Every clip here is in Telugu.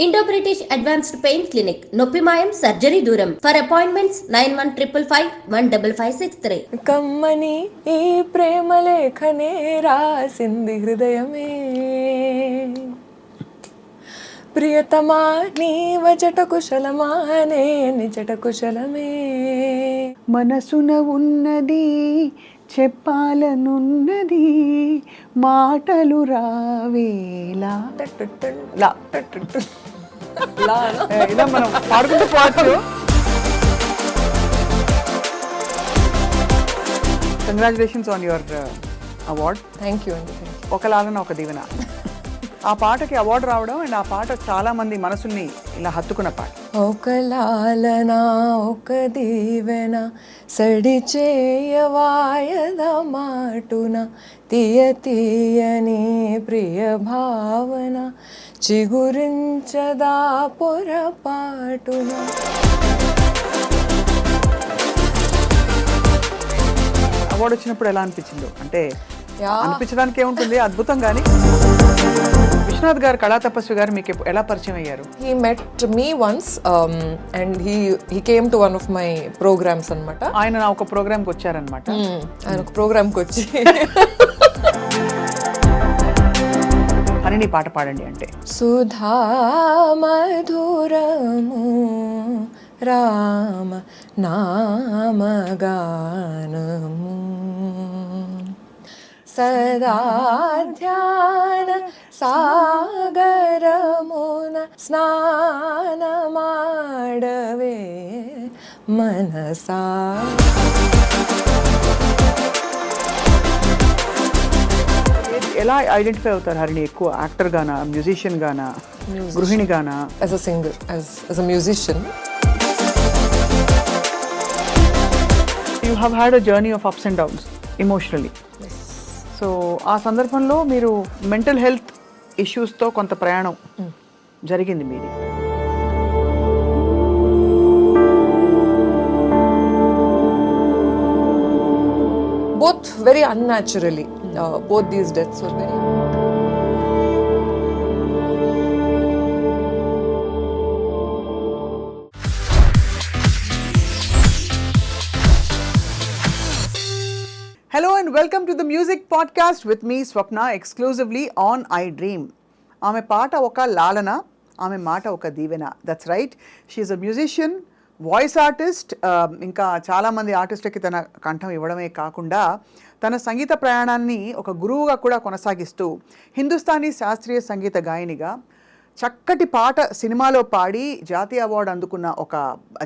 Indo British advanced pain clinic, నొప్పి మాయం, సర్జరీ దూరం. For appointments 9155515563. కమ్మని ఈ ప్రేమ లేఖనే రాసింది హృదయమే, ప్రియతమా నీ వచట కుశలమా నే నిజట కుశలమే. మనసున ఉన్నది చెప్పాలనున్నది మాటలు రావేలా. ఇలా మనం పాడుకుంటూ పోవచ్చు. Congratulations on your award. Thank you అండి. ఒక లాలన ఒక దీవెన. ఆ పాటకి అవార్డు రావడం అండ్ ఆ పాట చాలా మంది మనసుల్ని ఇలా హత్తుకున్న పాట. ఒక లాలన ఒక దీవెన సడి చేయవాయద మాటున తీయ తీయని ప్రియ భావన చిగురించదా పొరపాటున. అవార్డు వచ్చినప్పుడు ఎలా అనిపించిందో అంటే అనిపించడానికి ఏముంటుంది, అద్భుతం. కానీ విశ్వనాథ్ గారు, కళా తపస్వి గారు మీకు ఎలా పరిచయం అయ్యారు? He met me once and he came to one of my programs అన్నమాట. ఆయన నా ఒక ప్రోగ్రామ్కి వచ్చారనమాట. ఆయన ఒక ప్రోగ్రామ్కి వచ్చి హరిణి పాట పాడండి అంటే సుధా మధురము రామ నామగానము సదా ధ్యాన సాగరమున స్నానమాడవే మనసా. ఎలా ఐడెంటిఫై అవుతారు హరిణి? ఎక్కువ యాక్టర్ గానా, మ్యూజిషియన్ గానా, గృహిణి గానా? As a singer, as a musician. You have had a journey of ups and downs emotionally. So ఆ సందర్భంలో మీరు మెంటల్ హెల్త్ ఇష్యూస్తో కొంత ప్రయాణం జరిగింది మీది. Both very unnaturally. Both these deaths were very. Hello and welcome to the music podcast with me Swapna, exclusively on iDream. ఆమె పాట ఒక లాలన, ఆమె మాట ఒక దీవెన. That's right. She is a musician, voice artist, ఇంకా చాలామంది ఆర్టిస్టులకి తన కంఠం ఇవ్వడమే కాకుండా తన సంగీత ప్రయాణాన్ని ఒక గురువుగా కూడా కొనసాగిస్తూ హిందుస్థానీ శాస్త్రీయ సంగీత గాయనిగా చక్కటి పాట సినిమాలో పాడి జాతీయ అవార్డు అందుకున్న ఒక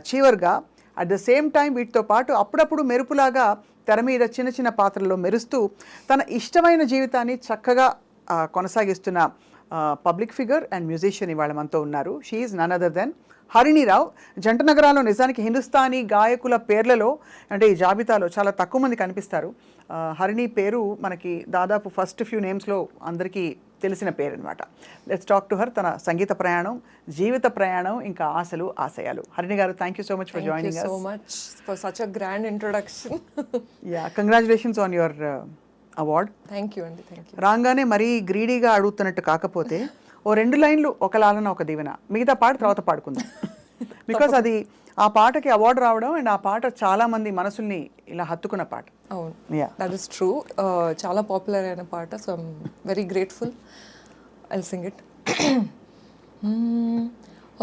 అచీవర్గా, అట్ ద సేమ్ టైం వీటితో పాటు అప్పుడప్పుడు మెరుపులాగా తెర మీద చిన్న చిన్న పాత్రల్లో మెరుస్తూ తన ఇష్టమైన జీవితాన్ని చక్కగా కొనసాగిస్తున్న పబ్లిక్ ఫిగర్ అండ్ మ్యూజిషియన్ ఇవాళ మనతో ఉన్నారు. She is none other than Harini Rao. జంట నగరాల్లో నిజానికి హిందుస్థానీ గాయకుల పేర్లలో అంటే ఈ జాబితాలో చాలా తక్కువ మంది కనిపిస్తారు. హరిణి పేరు మనకి దాదాపు ఫస్ట్ ఫ్యూ నేమ్స్లో అందరికీ తెలిసిన పేరు అనమాట. Let's talk to her. తన సంగీత ప్రయాణం, జీవిత ప్రయాణం, ఇంకా ఆశలు, ఆశయాలు. హరిణి గారు, thank you so much for joining us. Thank you so much for such a grand introduction. Yeah, congratulations on your award. Thank you అండి. Thank you. రాగానే మరీ గ్రీడీగా అడుగుతున్నట్టు కాకపోతే ఓ 2 లైన్లు ఒక లాలన ఒక దీవెన, మిగతా పాట తర్వాత పాడుకుందాం. బికాస్ అది ఆ పాటకి అవార్డు రావడం అండ్ ఆ పాట చాలా మంది మనసుల్ని ఇలా హత్తుకున్న పాట. అవును, Yeah. That is true. చాలా పాపులర్ అయిన పాట. So I'm very grateful. I sing it.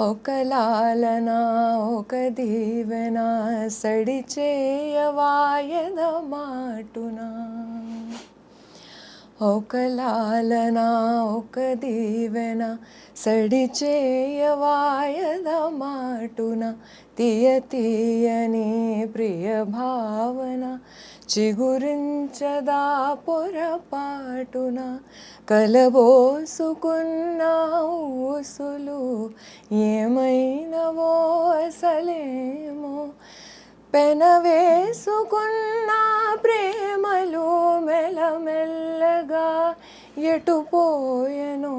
ఒక లాలన ఒక దీవెన సడి చేయవాయద మాటున, ఒక లాలన ఒక దీవెన సడి చేయవాయద మాటున తీయ తీయని ప్రియ భావన చిగురించదా పొరపాటున కలబోసుకున్న ఊసులు ఏమైనవో అసలేమో పెనవేసుకున్న ప్రేమలు మెల్లమెల్లగా ఎటుపోయెనో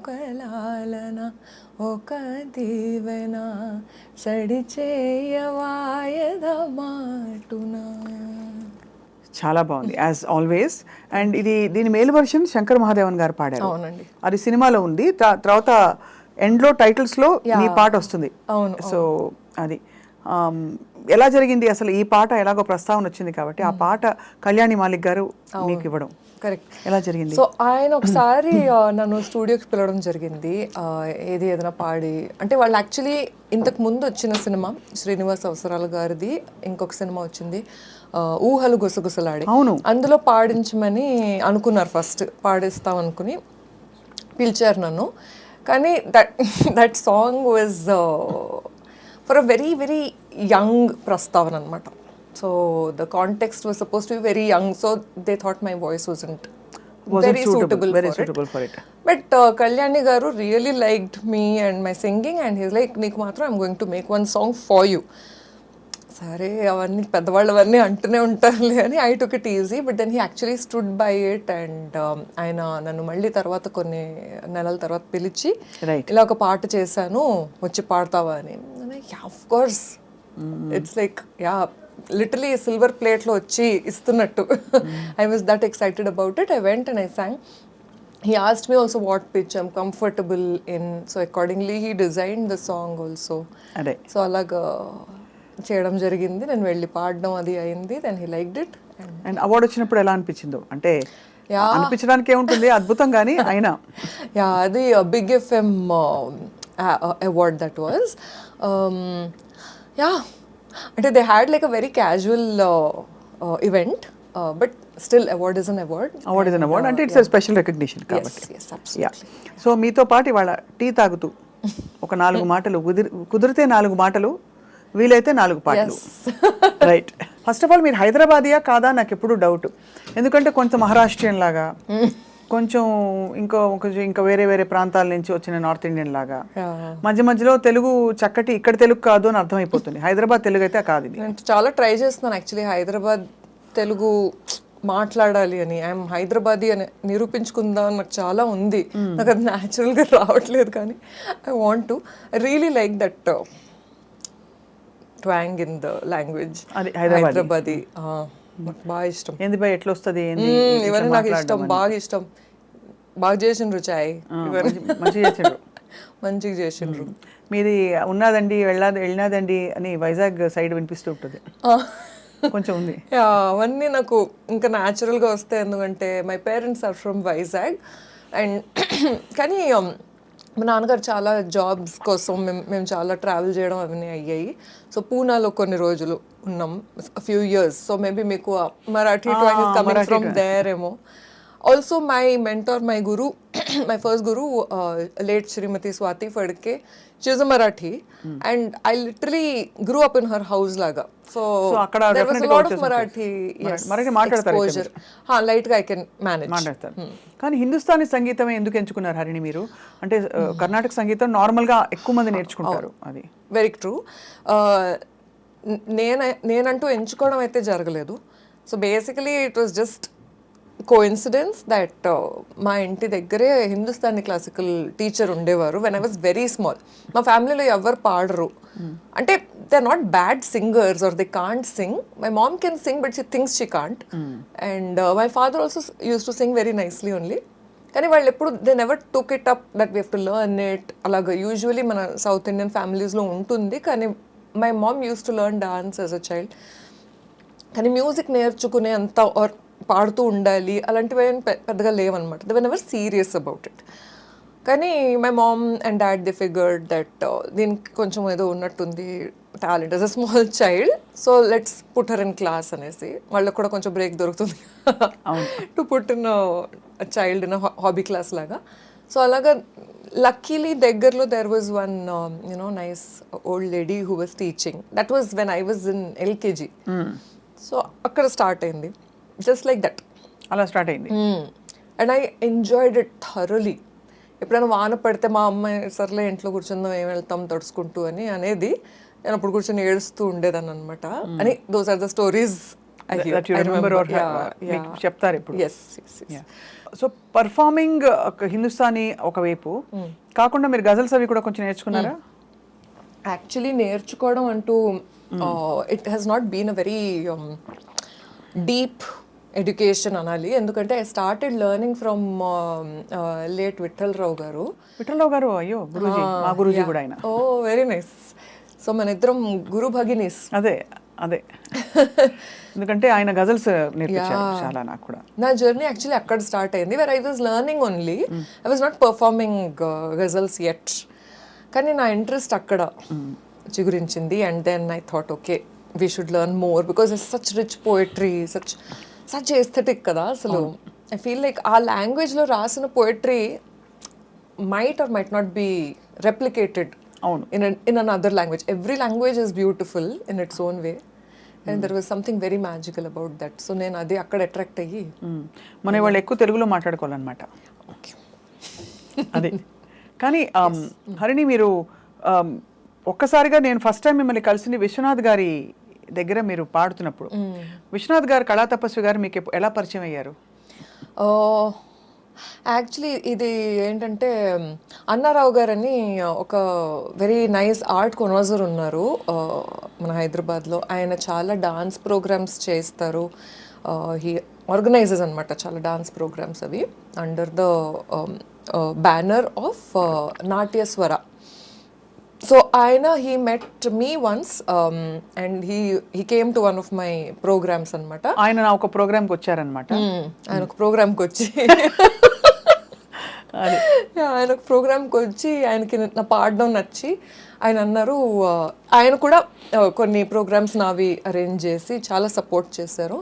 కలాలన ఒక దీవెన సడి చేయవాయద మాటున. చాలా బాగుంది యాజ్ ఆల్వేస్. అండ్ దీని మేల్ వర్షన్ శంకర్ మహాదేవన్ గారు పాడారు. అవునండి. అది సినిమాలో ఉంది. తర్వాత ఎండ్లో టైటిల్స్లో మీ పాట వస్తుంది. అవును. సో అది ఎలా జరిగింది అసలు? ఈ పాట ఎలాగో ప్రస్తావన వచ్చింది కాబట్టి ఆ పాట కళ్యాణి మాలిక్ గారు మీకు ఇవ్వడం కరెక్ట్. ఎలా జరిగింది? సో ఆయన ఒకసారి నన్ను స్టూడియోకి పిలవడం జరిగింది. ఏదైనా పాడి అంటే వాళ్ళు యాక్చువల్లీ ఇంతకు ముందు వచ్చిన సినిమా శ్రీనివాస్ అవసరాల గారిది ఇంకొక సినిమా వచ్చింది ఊహలు గుసగుసలాడి. అవును. అందులో పాడించమని అనుకున్నారు, ఫస్ట్ పాడిస్తాం అనుకుని పిలిచారు నన్ను. కానీ that song was for a very very young ప్రస్తావన అనమాట. So the context was supposed to be very young, so they thought my voice wasn't very suitable for it. But Kalyani garu really liked me and my singing, and he's like, "Neeku matram I'm going to make one song for you." సరే అవన్నీ పెద్దవాళ్ళు అవన్నీ అంటూనే ఉంటారులే అని I took it easy. But then he actually stood by it. And ఆయన నన్ను మళ్ళీ తర్వాత కొన్ని నెలల తర్వాత పిలిచి ఇలా ఒక పాట చేశాను, వచ్చి పాడతావా అని. Of course, it's like yeah literally silver ప్లేట్లో వచ్చి ఇస్తున్నట్టు. I was that excited about it. I went and I sang. He asked me also what pitch I'm comfortable in, so accordingly he designed the song also. So అలాగా చేయడం జరిగింది. నేను వెళ్ళి పాడడం అది అయింది. Then he liked it. And award వచ్చినప్పుడు ఎలా అనిపించిందో? అంటే అనిపించడానికి ఏముంటుంది, అద్భుతం. కానీ అయినా యా అది big FM award that was. Yeah అంటే they had like a very casual event, but still award is an award. Award is an award అంటే ఇట్స్ స్పెషల్ రికగ్నిషన్ కాబట్టి. సో మీతో పాటు ఇవాళ టీ తాగుతూ ఒక 4 మాటలు, కుదిరితే 4 మాటలు, వీలైతే 4 పాటలు. రైట్. ఫస్ట్ ఆఫ్ ఆల్ మీరు హైదరాబాదియా కాదా నాకు ఎప్పుడు డౌట్. ఎందుకంటే కొంచెం మహారాష్ట్రియన్ లాగా, కొంచెం ఇంకా వేరే వేరే ప్రాంతాల నుంచి వచ్చిన నార్త్ ఇండియన్ లాగా, మధ్య మధ్యలో తెలుగు చక్కటి ఇక్కడ తెలుగు కాదు అని అర్థమైపోతుంది. హైదరాబాద్ తెలుగు అయితే కాదు. నేను చాలా ట్రై చేస్తున్నాను యాక్చువల్లీ హైదరాబాద్ తెలుగు మాట్లాడాలి అని. ఐఎమ్ హైదరాబాదీ అని నిరూపించుకుందాం నాకు చాలా ఉంది. నాకు అది న్యాచురల్గా రావట్లేదు. కానీ I want to. I really like that twang in the language. Hyderabadi నాకు బాగా ఇష్టం. ఏంది బాయ్ ఎట్లా వస్తుంది ఇవన్నీ నాకు ఇష్టం, బాగా ఇష్టం. బాగా చేసిండ్రు చాయ్, మంచిగా చేసిండ్రు. మీది ఉన్నదండి వెళ్ళినదండి అని వైజాగ్ సైడ్ వినిపిస్తూ ఉంటుంది కొంచెం ఉంది. అవన్నీ నాకు ఇంకా న్యాచురల్గా వస్తాయి. ఎందుకంటే my parents are from Vizag. And కానీ మా నాన్నగారు చాలా జాబ్స్ కోసం మేము చాలా ట్రావెల్ చేయడం అవన్నీ అయ్యాయి. సో పూనాలో కొన్ని రోజులు ఉన్నాం, ఫ్యూ ఇయర్స్. సో మేబీ మీకు Marathi twang is coming from there ఏమో. Also my mentor, my guru, my first guru, late Shrimati Swati Phadke, she is a Marathi. And I literally grew up in her house లాగా. So there was a lot of Marathi, yes, exposure. Light గా I can manage. కానీ హిందుస్థానీ సంగీతం ఎందుకు ఎంచుకున్నారు హరిణి మీరు? అంటే కర్ణాటక సంగీతం నార్మల్ గా ఎక్కువ మంది నేర్చుకుంటారు. అది వెరీ ట్రూ. నేనంటూ ఎంచుకోవడం అయితే జరగలేదు. So basically it was just coincidence that మా ఇంటి దగ్గరే హిందుస్థానీ క్లాసికల్ టీచర్ ఉండేవారు when I was very small. మా ఫ్యామిలీలో ఎవరు పాడరు. అంటే they are not bad singers or they can't sing. My mom can sing but she thinks she can't. And my father also use to sing very nicely only. కానీ వాళ్ళు ఎప్పుడు they never took it up that we have to learn it. అలాగా యూజువలీ మన సౌత్ ఇండియన్ ఫ్యామిలీస్లో ఉంటుంది. కానీ my mom use to learn dance as a child. కానీ మ్యూజిక్ నేర్చుకునే అంత ఆర్ పాడుతూ ఉండాలి అలాంటివి పెద్దగా లేవన్నమాట. They were never serious about it. కానీ my mom and dad they figured that దీనికి కొంచెం ఏదో ఉన్నట్టుంది talent as a small child. So let's put her in class అనేసి వాళ్ళకి కూడా కొంచెం బ్రేక్ దొరుకుతుంది to put in child in hobby class లాగా. సో అలాగా లక్కీలీ దగ్గరలో there was one nice old lady who was teaching. That was when I was in LKG. So అక్కడ స్టార్ట్ అయింది. జస్ట్ లైక్ దట్ అలా స్టార్ట్ అయింది. And I enjoyed it thoroughly. ఎప్పుడైనా వాన పడితే మా అమ్మాయి సర్లే ఇంట్లో కూర్చుందాం, ఏం వెళ్తాం తడుచుకుంటూ అని అనేది, నేను అప్పుడు కూర్చొని ఏడుస్తూ ఉండేదాన్ని అనమాట. అని దోస్ ఆర్ ద స్టోరీస్ చెప్తారు ఇప్పుడు. సో పర్ఫార్మింగ్ హిందుస్థానీ ఒకవైపు కాకుండా మీరు గజల్స్ అవి కూడా కొంచెం నేర్చుకున్నారా? యాక్చువల్లీ నేర్చుకోవడం అంటూ it has not been a very deep education అనాలి, ఎందుకంటే I started learning from late Vittalarao గారు. విఠలరావు గారు, అయ్యో గురూజీ, మా గురూజీ కూడా ఆయన. ఓ వెరీ నైస్. సో మన ఇద్దరం గురు భగినీస్. అదే అదే ఎందుకంటే ఆయన గజల్స్ నేర్పించారు చాలా నాకు కూడా. నా జర్నీ యాక్చువల్లీ అక్కడ స్టార్ట్ అయింది, where I was learning only, I was not performing ghazals at. కానీ నా ఇంట్రెస్ట్ అక్కడ చిగురించింది. And then I thought okay we should learn more because it's such rich poetry, such aesthetic కదా అసలు. ఐ ఫీల్ లైక్ ఆ లాంగ్వేజ్లో రాసిన poetry might or might not be replicated in another language. Every language is beautiful in its own way, and there was something very magical about that. So నేను అది అక్కడ అట్రాక్ట్ అయ్యి మన వాళ్ళు ఎక్కువ తెలుగులో మాట్లాడుకోవాలన్నమాట. అదే కానీ హరిణి, మీరు ఒక్కసారిగా నేను ఫస్ట్ టైం మిమ్మల్ని కలిసింది విశ్వనాథ్ గారి దగ్గర మీరు పాడుతున్నప్పుడు. విశ్వనాథ్ గారు, కళా తపస్వి గారు మీకు ఎలా పరిచయం అయ్యారు? యాక్చువల్లీ ఇది ఏంటంటే అన్నారావు గారని ఒక వెరీ నైస్ ఆర్ట్ కొనోజర్ ఉన్నారు మన హైదరాబాద్లో. ఆయన చాలా డాన్స్ ప్రోగ్రామ్స్ చేస్తారు. హీ ఆర్గనైజెస్ అనమాట చాలా డాన్స్ ప్రోగ్రామ్స్, అవి under the banner of Natyaswara. So ఆయన he met me once and he came to one of my programmes అనమాట. ఆయన నా ఒక ప్రోగ్రామ్కి వచ్చారనమాట. ఆయన ఒక ప్రోగ్రామ్కి వచ్చి ఆయన ఒక ప్రోగ్రామ్కి వచ్చి ఆయనకి నా పాడడం నచ్చి ఆయన అన్నారు, ఆయన కూడా కొన్ని ప్రోగ్రామ్స్ నావి అరేంజ్ చేసి చాలా సపోర్ట్ చేశారు.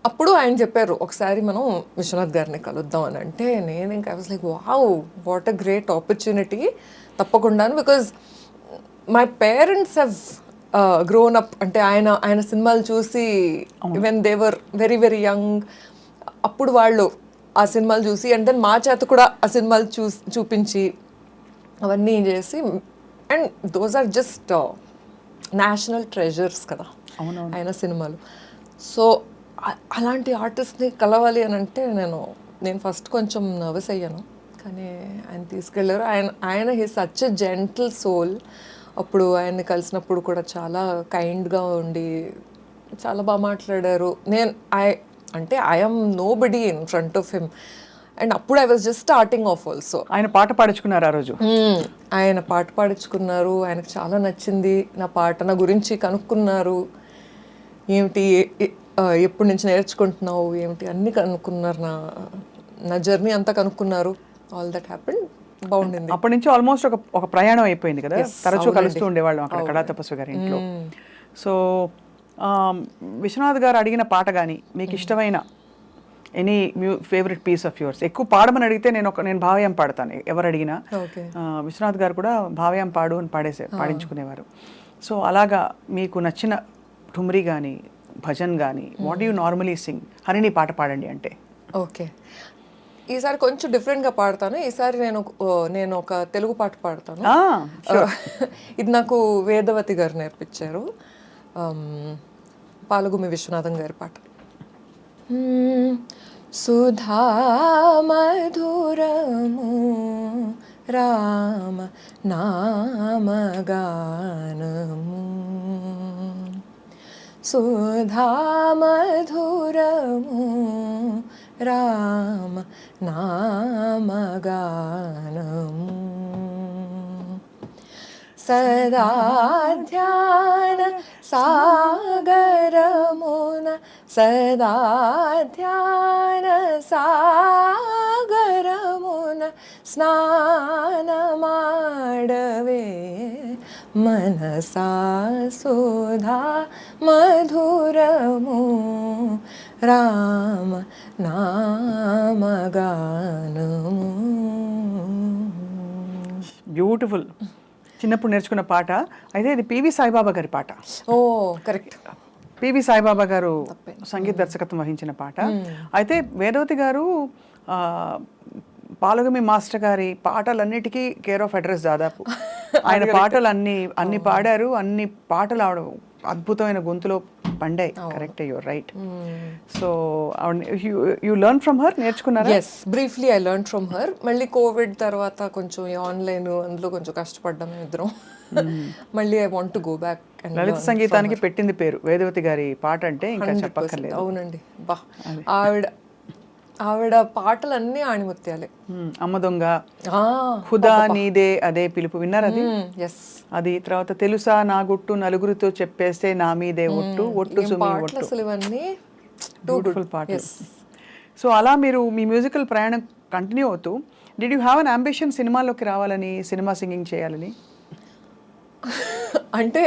అప్పుడు ఆయన చెప్పారు ఒకసారి మనం విశ్వనాథ్ గారిని కలుద్దాం అని. అంటే నేను ఇంకా I was like wow, what a great opportunity, తప్పకుండాను. Because my parents have grown up, అంటే ఆయన సినిమాలు చూసి when they were very very young, అప్పుడు వాళ్ళు ఆ సినిమాలు చూసి అండ్ దెన్ మా చేత కూడా ఆ సినిమాలు చూపించి అవన్నీ చేసి, and those are just national treasures కదా ఆయన సినిమాలు. సో అలాంటి ఆర్టిస్ట్ని కలవాలి అని అంటే నేను ఫస్ట్ కొంచెం నర్వస్ అయ్యాను, కానీ ఆయన తీసుకెళ్ళారు. ఆయన he such a gentle soul. అప్పుడు ఆయన్ని కలిసినప్పుడు కూడా చాలా కైండ్గా ఉండి చాలా బాగా మాట్లాడారు. I'm nobody in front of him, and అప్పుడు I was just starting off also. ఆయన పాట పాడించుకున్నారు ఆ రోజు. ఆయన పాట పాడించుకున్నారు, ఆయనకు చాలా నచ్చింది నా పాట. నా గురించి కనుక్కున్నారు, ఏమిటి ఎప్పటి నుంచి నేర్చుకుంటున్నావు ఏమిటి అన్నీ కనుక్కున్నారు, నా జర్నీ అంతా కనుక్కున్నారు. ఆల్ దట్ హ్యాపెండ్, బాగుండింది. అప్పటి నుంచి ఆల్మోస్ట్ ఒక ప్రయాణం అయిపోయింది కదా, తరచూ కలుస్తూ ఉండేవాళ్ళం అక్కడ కళా తపస్వి గారి ఇంట్లో. సో విశ్వనాథ్ గారు అడిగిన పాట కానీ మీకు ఇష్టమైన any favourite piece of yours, ఎక్కువ పాడమని అడిగితే నేను భావయాం పాడతాను ఎవరు అడిగినా. విశ్వనాథ్ గారు కూడా భావయాం పాడు అని పాడించుకునేవారు. సో అలాగా మీకు నచ్చిన ఠుమ్రీ కానీ భజన్ కానీ what you normally Singh? Harini పాట పాడండి అంటే. ఓకే, ఈసారి కొంచెం డిఫరెంట్గా పాడతాను. ఈసారి నేను ఒక తెలుగు పాట పాడతాను. ఇది నాకు వేదవతి గారు నేర్పించారు, పాలగుమి విశ్వనాథం గారి పాట. సుధా మధురము రామ నామగానము, సుధా మధురము రామ నామగానము, సదా ధ్యాన సాగరమున, సదా ధ్యాన సాగరమున స్నానమాడవే మనసా, సుధా మధురము రామ నామగానము. బ్యూటిఫుల్. చిన్నప్పుడు నేర్చుకున్న పాట. అయితే ఇది పివి సాయిబాబా గారి పాట. ఓ కరెక్ట్, పివి సాయిబాబా గారు సంగీత దర్శకత్వం వహించిన పాట. అయితే వేదవతి గారు పాలగుమి మాస్టర్ గారి పాటలన్నిటికీ కేర్ ఆఫ్ అడ్రస్ దాదాపు. ఆయన పాటలు అన్ని పాడారు, అన్ని పాటలు ఆవిడ అద్భుతమైన గొంతులో పండాయి. Correct, your right. So you learn from her, నేర్చుకున్నారా? Yes, briefly I learn from her. మళ్ళీ కోవిడ్ తర్వాత కొంచెం ఆన్లైన్ అందులో కొంచెం కష్టపడ్డాము ఇద్దరం. మళ్ళీ I want to go back and లలిత సంగీతానికి పెట్టింది పేరు వేదవతి గారి పాట అంటే ఇంకా చెప్పక్కర్లేదు. అవునండి, బా ఆవిడ పాటలన్నీ ఆణిముత్యాలే. అమ్మ దొంగ, ఖుదా నీదే అదే పిలుపు, విన్నారు అది? ఎస్, అది తర్వాత తెలుసా నా గుట్టు నలుగురితో చెప్పేస్తే నా మీదే ఒట్టు ఒట్టు సుమి ఒట్టు. అసలు ఇవన్నీ బ్యూటిఫుల్ పాటలు. సో అలా మీరు మీ మ్యూజికల్ ప్రయాణం కంటిన్యూ అవుతూ did you have an ambition సినిమాలోకి రావాలని, సినిమా సింగింగ్ చేయాలని? అంటే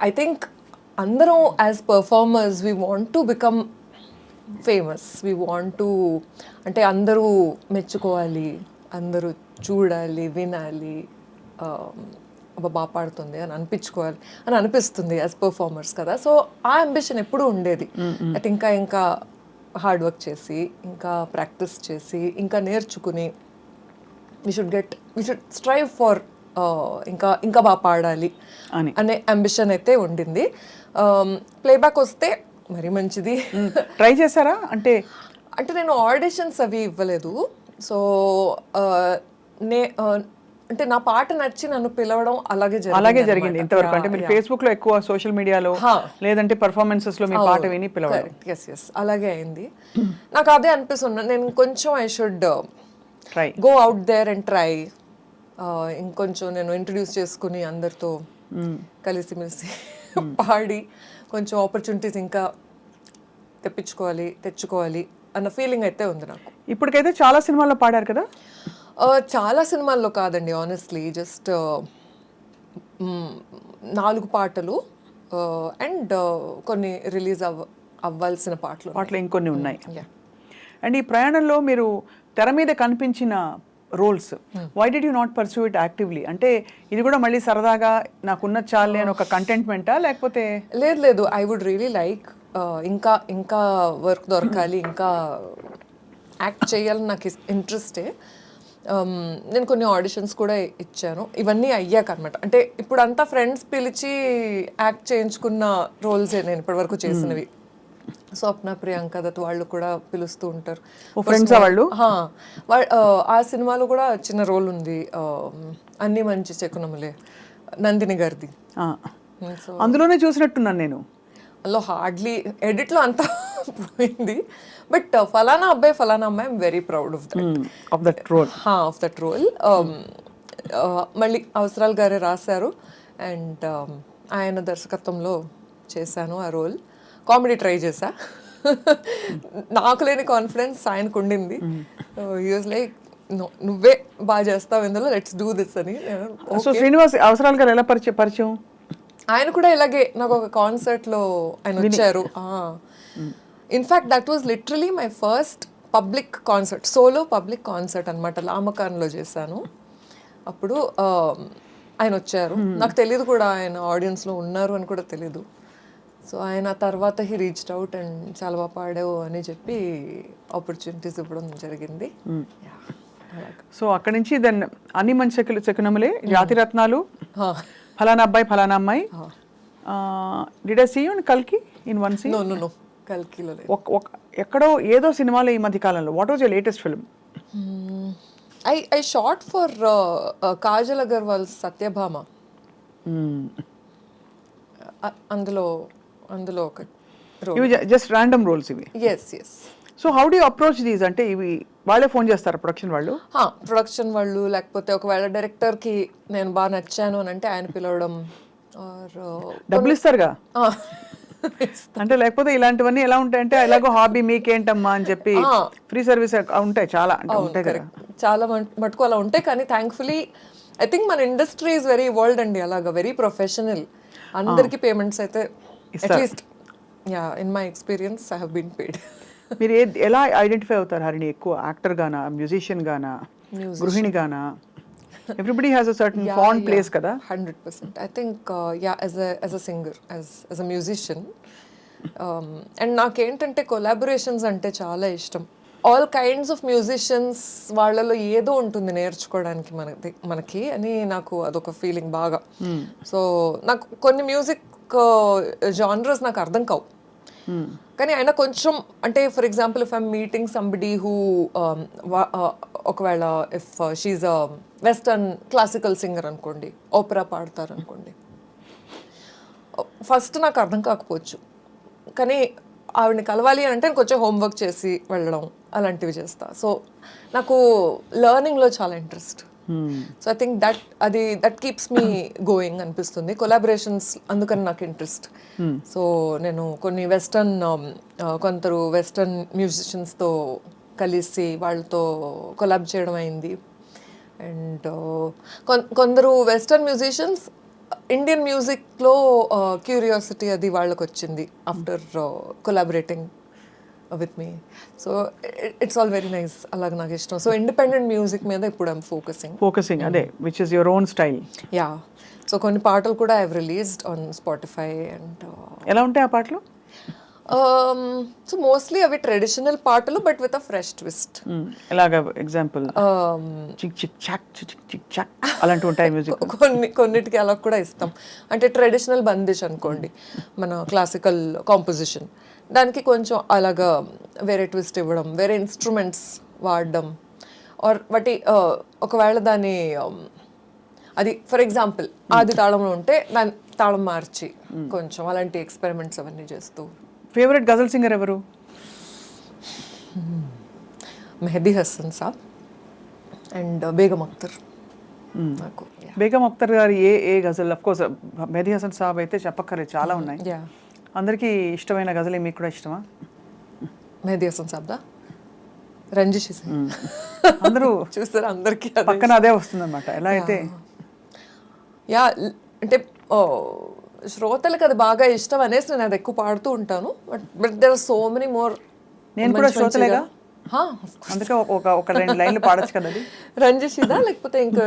ఐ థింక్ అందరం as performers we want to become famous, we want to, అంటే అందరూ మెచ్చుకోవాలి, అందరూ చూడాలి, వినాలి, బాగా పాడుతుంది అని అనిపించుకోవాలి అని అనిపిస్తుంది యాజ్ పర్ఫార్మర్స్ కదా. సో ఆ అంబిషన్ ఎప్పుడూ ఉండేది. అట్ ఇంకా హార్డ్ వర్క్ చేసి, ఇంకా ప్రాక్టీస్ చేసి, ఇంకా నేర్చుకుని వీ షుడ్ స్ట్రైవ్ ఫర్ ఇంకా బాగా పాడాలి అనే అంబిషన్ అయితే ఉండింది. ప్లేబ్యాక్ వస్తే మరి మంచిది. ట్రై చేశారా? అంటే నేను ఆడిషన్స్ అవి ఇవ్వలేదు. సో అంటే నా పాట నచ్చి నన్ను పిలవడం అలాగే జరిగింది ఇంతవరకు. అంటే మీరు ఫేస్బుక్ లో ఎక్కువ, సోషల్ మీడియాలో, లేదంటే పర్ఫార్మెన్సెస్ లో మీ పాట విని పిలవడం. ఎస్ అలాగే అయింది. నాకు అదే అనిపిస్తుంది, నేను కొంచెం I should try go out there and try. ఇంకొంచెం నేను ఇంట్రడ్యూస్ చేసుకుని అందరితో కలిసిమెలిసి పాడి కొంచెం ఆపర్చునిటీస్ ఇంకా తెచ్చుకోవాలి అన్న ఫీలింగ్ అయితే ఉంది నాకు. ఇప్పటికైతే చాలా సినిమాల్లో పాడారు కదా? చాలా సినిమాల్లో కాదండి, ఆనెస్ట్లీ జస్ట్ 4 పాటలు అండ్ కొన్ని రిలీజ్ అవ్వాల్సిన పాటలు ఇంకొన్ని ఉన్నాయి. అండ్ ఈ ప్రయాణంలో మీరు తెర మీద కనిపించిన roles, why did you not pursue it actively? అంటే ఇది కూడా మళ్ళీ సరదాగా నాకున్న చాలే అని ఒక కంటెంట్మెంటా, లేకపోతే? లేదు, ఐ వుడ్ రియలీ లైక్ ఇంకా వర్క్ దొరకాలి, ఇంకా యాక్ట్ చేయాలని నాకు ఇంట్రెస్టే. నేను కొన్ని ఆడిషన్స్ కూడా ఇచ్చాను, ఇవన్నీ అయ్యాక అనమాట. అంటే ఇప్పుడు అంతా ఫ్రెండ్స్ పిలిచి యాక్ట్ చేయించుకున్న రోల్సే నేను ఇప్పటివరకు చేసినవి. స్వప్న, ప్రియాంక దత్ వాళ్ళు కూడా పిలుస్తూ ఉంటారు. ఆ సినిమాలో కూడా చిన్న రోల్ ఉంది, అన్ని మంచి శకునములే, నందిని గారిది. అందులోనే చూసినట్టున్నాను నేను. అందులో హార్డ్లీ ఎడిట్లో అంతా పోయింది, బట్ ఫలానా అబ్బాయి ఫలానా అమ్మాయి I'm very proud of that role. మళ్ళీ అవసరాలు గారే రాశారు అండ్ ఆయన దర్శకత్వంలో చేశాను ఆ రోల్. కామెడీ ట్రై చేశా, నాకు లేని కాన్ఫిడెన్స్ ఆయనకు ఉండింది. హి వాజ్ లైక్ నువ్వే బాగా చేస్తావు ఇందులో, లెట్స్ డూ దిస్ అని. సో శ్రీనివాస్ అవసరాలు గారు ఎలా పరిచయం? ఆయన కూడా ఇలాగే నాకు ఒక కాన్సర్ట్లో ఆయన వచ్చారు. In fact that was literally my first public concert, solo public concert అనమాట. లామకాన్లో చేశాను. అప్పుడు ఆయన వచ్చారు, నాకు తెలియదు కూడా ఆయన ఆడియన్స్లో ఉన్నారు అని కూడా తెలీదు. సో ఆయన తర్వాత హీ రీచ్డ్ అవుట్ అండ్ చాలా బాగా పాడావు అని చెప్పి ఆపర్చునిటీస్ ఇవ్వడం జరిగింది. సో అక్కడి నుంచి దెన్ అన్ని మంచి శకునములే, జాతిరత్నాలు, ఫలానా అబ్బాయి ఫలానా అమ్మాయి. Did I see you in కల్కి ఇన్ వన్ సీన్? నో కల్కిలో లేదు. ఎక్కడో ఏదో సినిమాలో ఈ మధ్య కాలంలో. What was your latest film? I shot for Kajal Aggarwal Satyabhama. అందులో ఒక ఇవి జస్ట్ ర్యాండమ్ రోల్స్ ఇవి? Yes. So how do you approach these? అంటే ఇవి వాళ్ళే ఫోన్ చేస్తారు ప్రొడక్షన్ వాళ్ళు, లేకపోతే ఒకవేళ డైరెక్టర్కి నేను బాగా నచ్చాను అని అంటే ఆయన పిలవడం. డబ్బులు ఇస్తారుగా? అంటే లేకపోతే ఇలాంటివన్నీ ఎలా ఉంటాయంటే ఎలాగో హాబీ మీకేంటమ్మా అని చెప్పి ఫ్రీ సర్వీస్ ఉంటాయి, చాలా ఉంటాయి కదా. చాలా మటుకు అలా ఉంటాయి, కానీ థ్యాంక్ఫుల్లీ ఐ థింక్ మన ఇండస్ట్రీ ఈజ్ వెరీ ఇవాల్వ్డ్ అండి, అలాగా వెరీ ప్రొఫెషనల్. అందరికి పేమెంట్స్ అయితే at least in my experience I have been paid. మీరు ఎలా ఐడెంటిఫై అవుతారు హరిణి? ఎక్కువ యాక్టర్ గానా, మ్యూజిషియన్ గానా, గృహిణి గానా? Everybody has a certain fond place కదా. 100%. I think as a singer, as a musician, and నాకేంటంటే కొలాబరేషన్స్ అంటే చాలా ఇష్టం. ఆల్ కైండ్స్ ఆఫ్ మ్యూజిషియన్స్ వాళ్ళలో ఏదో ఉంటుంది నేర్చుకోవడానికి మనకి అని నాకు అదొక ఫీలింగ్ బాగా. సో నాకు కొన్ని మ్యూజిక్ జానర్స్ నాకు అర్థం కావు, కానీ అయినా కొంచెం అంటే for example if I'm meeting somebody who ఒకవేళ if she a western classical singer అనుకోండి, ఓపెరా పాడతారు అనుకోండి, ఫస్ట్ నాకు అర్థం కాకపోవచ్చు, కానీ ఆవిడని కలవాలి అంటే కొంచెం హోంవర్క్ చేసి వెళ్ళడం అలాంటివి చేస్తా. సో నాకు లెర్నింగ్లో చాలా interest. So I think that keeps me going అనిపిస్తుంది. కొలాబరేషన్స్ అందుకని నాకు ఇంట్రెస్ట్. సో నేను కొన్ని కొందరు వెస్టర్న్ మ్యూజిషియన్స్తో కలిసి వాళ్ళతో కొలాబ్ చేయడం అయింది. అండ్ కొందరు వెస్టర్న్ మ్యూజిషియన్స్ ఇండియన్ మ్యూజిక్లో క్యూరియాసిటీ అది వాళ్ళకి వచ్చింది after collaborating with me. So it's all very nice. అలాగే నాకు ఇష్టం. సో ఇండిపెండెంట్ మ్యూజిక్ మీద ఇప్పుడు ఐమ్ ఫోకసింగ్ అదే which is your own style. Yeah. So కొన్ని పాటలు కూడా I released on Spotify. And ఎలా ఉంటాయి ఆ పాటలు? సో మోస్ట్లీ అవి ట్రెడిషనల్ పాటలు but with a fresh twist. ఎలాగా ఎగ్జాంపుల్? చిక్ చిక్ చాక్ చిక్ చిక్ చాక్ అలాంటివి ఉంటాయి మ్యూజిక్. కొన్నిటికి అలా కూడా ఇస్తాం. అంటే ట్రెడిషనల్ బందిష్ అనుకోండి, మన క్లాసికల్ కాంపోజిషన్, దానికి కొంచెం అలాగా వేరే ట్విస్ట్ ఇవ్వడం, వేరే ఇన్స్ట్రుమెంట్స్ వాడడం, ఆర్ వాటి ఒకవేళ దాని అది ఫర్ ఎగ్జాంపుల్ ఆది తాళంలో ఉంటే దాని తాళం మార్చి కొంచెం అలాంటి ఎక్స్పెరిమెంట్స్ అవన్నీ చేస్తూ. ఫేవరెట్ గజల్ సింగర్ ఎవరు? మెహదీ హసన్ సాబ్ అండ్ బేగం అఖ్తర్. నాకు బేగం అఖ్తర్ గారు ఏ గజల్? అఫ్ కోర్స్ మెహదీ హసన్ సాబ్ అయితే చెప్పక్కర్లేదు, చాలా ఉన్నాయి. అందరికీ ఇష్టమైన గజలే మీకు కూడా ఇష్టమా? మెహదీ హసన్ సాబ్దా, రంజిష్ అందరూ చూస్తారు, అందరికీ పక్కన అదే వస్తుందన్నమాట. ఎలా అయితే యా అంటే శ్రోతలకు అది బాగా ఇష్టం అనేసి నేను అది ఎక్కువ పాడుతూ ఉంటాను. But there are so many more. నేను కూడా శ్రోతలేగా, అందుకే ఒక 2 లైన్లు పాడొచ్చు కదా. అది రంజిషిదా లేకపోతే ఇంకా